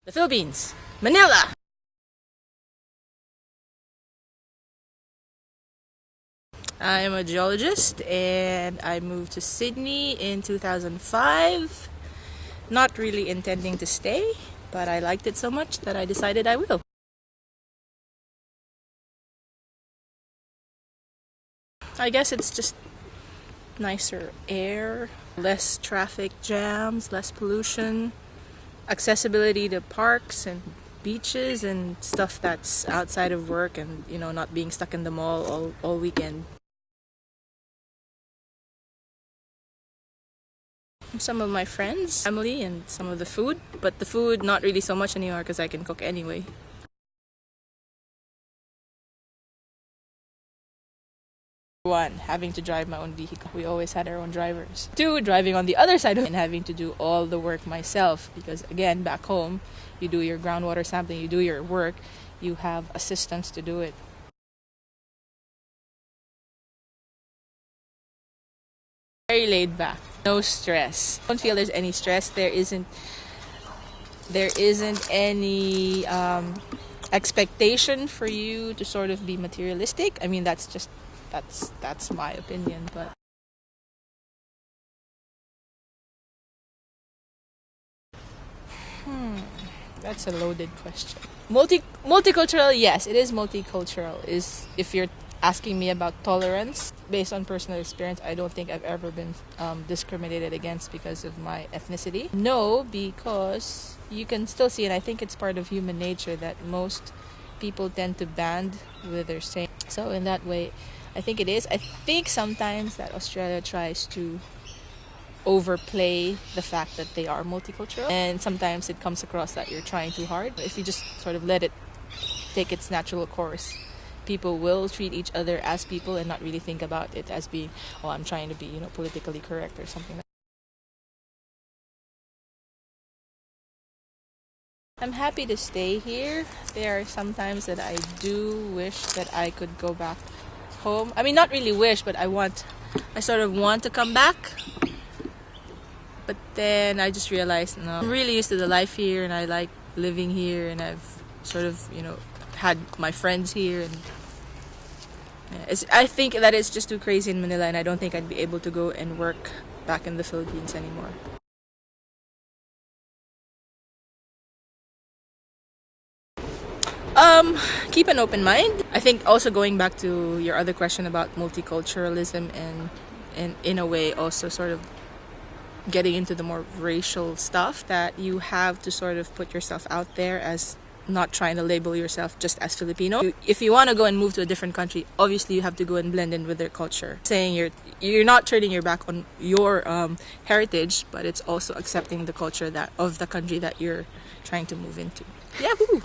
The Philippines, Manila. I'm a geologist and I moved to Sydney in 2005. Not really intending to stay, but I liked it so much that I decided I will. I guess it's just nicer air, less traffic jams, less pollution, accessibility to parks and beaches and stuff that's outside of work and, not being stuck in the mall all weekend. Some of my friends, family, and some of the food, but the food not really so much anymore because I can cook anyway. One, having to drive my own vehicle. We always had our own drivers. Two, driving on the other side and having to do all the work myself because again, back home, you do your groundwater sampling, you do your work, you have assistants to do it. Very laid back, no stress. I don't feel there's any stress. There isn't any expectation for you to sort of be materialistic. I mean, that's my opinion, but that's a loaded question. Multicultural, yes, it is multicultural. Is if you're asking me about tolerance based on personal experience, I don't think I've ever been discriminated against because of my ethnicity. No, because you can still see, and I think it's part of human nature that most people tend to band with their same. So in that way, I think it is. I think sometimes that Australia tries to overplay the fact that they are multicultural, and sometimes it comes across that you're trying too hard. If you just sort of let it take its natural course, people will treat each other as people and not really think about it as being, oh, I'm trying to be, politically correct or something. I'm happy to stay here. There are some times that I do wish that I could go back home. I mean, not really wish, but I sort of want to come back. But then I just realized, no, I'm really used to the life here and I like living here and I've sort of, had my friends here and I think that it's just too crazy in Manila and I don't think I'd be able to go and work back in the Philippines anymore. Keep an open mind. I think also going back to your other question about multiculturalism and in a way also sort of getting into the more racial stuff, that you have to sort of put yourself out there as not trying to label yourself just as Filipino. If you want to go and move to a different country, obviously you have to go and blend in with their culture. Saying you're not turning your back on your heritage, but it's also accepting the culture of the country that you're trying to move into. Yahoo!